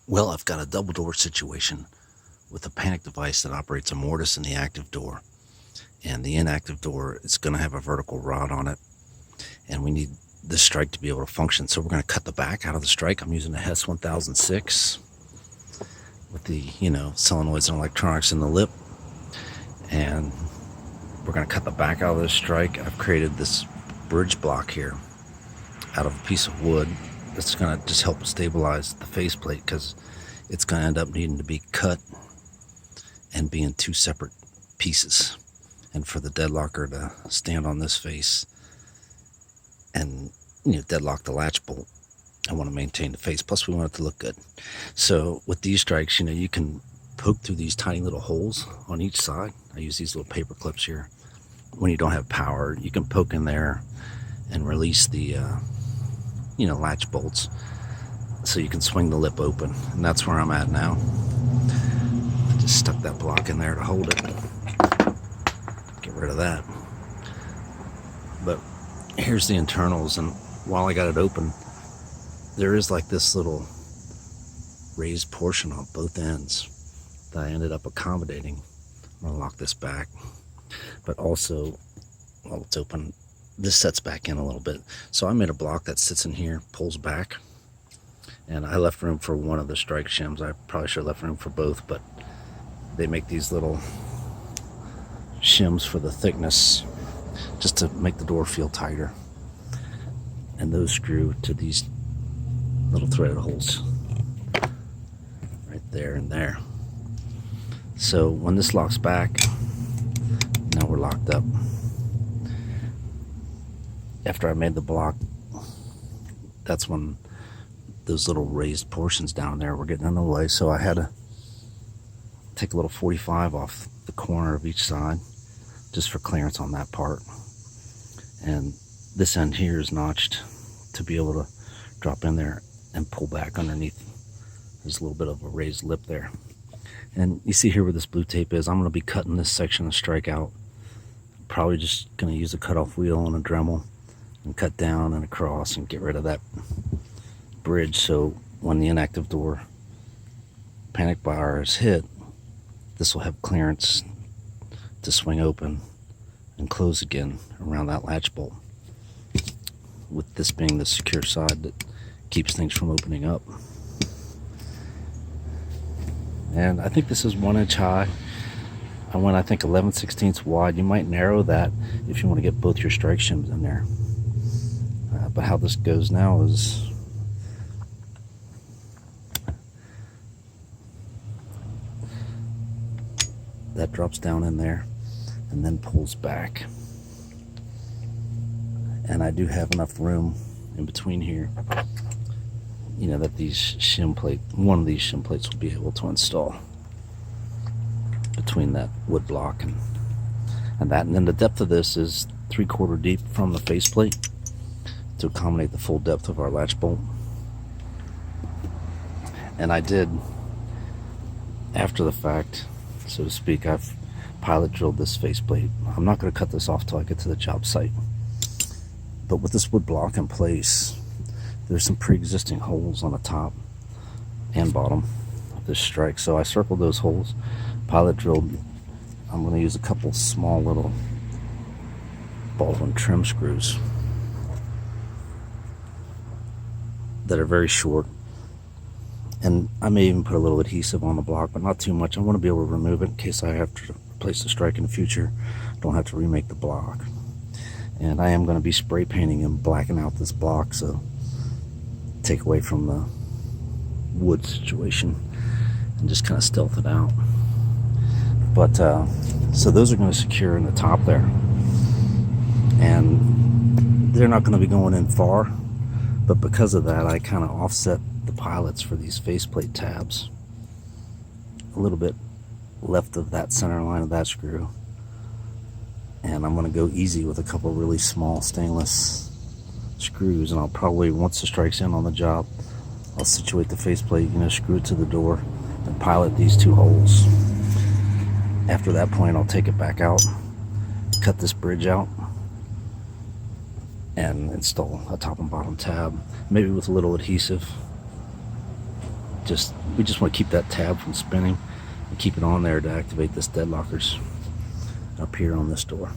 Well, I've got a double door situation with a panic device that operates a mortise in the active door. And the inactive door is going to have a vertical rod on it. And we need this strike to be able to function. So we're going to cut the back out of the strike. I'm using a HES 1006 with the, solenoids and electronics in the lip. And we're going to cut the back out of this strike. I've created this bridge block here out of a piece of wood that's going to just help stabilize the faceplate, because it's going to end up needing to be cut and be in two separate pieces. And for the deadlocker to stand on this face and deadlock the latch bolt, I want to maintain the face. Plus, we want it to look good. So with these strikes, you can poke through these tiny little holes on each side. I use these little paper clips here. When you don't have power, you can poke in there and release the latch bolts, so you can swing the lip open. And that's where I'm at now. I just stuck that block in there to hold it. Get rid of that. But here's the internals, and while I got it open, there is like this little raised portion on both ends that I ended up accommodating. I'm gonna lock this back, but also while it's open, this sets back in a little bit. So I made a block that sits in here, pulls back, and I left room for one of the strike shims. I probably should have left room for both, but they make these little shims for the thickness, just to make the door feel tighter. And those screw to these little threaded holes right there and there. So when this locks back, now we're locked up. After I made the block, that's when those little raised portions down there were getting in the way. So I had to take a little 45 off the corner of each side just for clearance on that part. And this end here is notched to be able to drop in there and pull back underneath. There's a little bit of a raised lip there. And you see here where this blue tape is, I'm going to be cutting this section of strike out. Probably just going to use a cutoff wheel and a Dremel and cut down and across and get rid of that bridge, so when the inactive door panic bar is hit, this will have clearance to swing open and close again around that latch bolt, with this being the secure side that keeps things from opening up. And I think this is 1 inch high. I went, I think, 11/16 wide. You might narrow that if you want to get both your strike shims in there. But how this goes now is that drops down in there and then pulls back. And I do have enough room in between here, that one of these shim plates will be able to install between that wood block and that. And then the depth of this is 3/4 deep from the faceplate to accommodate the full depth of our latch bolt. And I did, after the fact, so to speak, I've pilot drilled this faceplate. I'm not going to cut this off till I get to the job site. But with this wood block in place, there's some pre-existing holes on the top and bottom of this strike. So I circled those holes, pilot drilled. I'm going to use a couple small little Baldwin trim screws that are very short, and I may even put a little adhesive on the block, but not too much. I want to be able to remove it in case I have to replace the strike in the future. Don't have to remake the block. And I am going to be spray painting and blacking out this block, so take away from the wood situation and just kind of stealth it out. But so those are going to secure in the top there, and they're not going to be going in far. But because of that, I kind of offset the pilots for these faceplate tabs a little bit left of that center line of that screw. And I'm going to go easy with a couple really small stainless screws. And I'll probably, once the strike's in on the job, I'll situate the faceplate, screw it to the door and pilot these two holes. After that point, I'll take it back out, cut this bridge out, and install a top and bottom tab, maybe with a little adhesive we just want to keep that tab from spinning and keep it on there to activate this dead lockers up here on this door.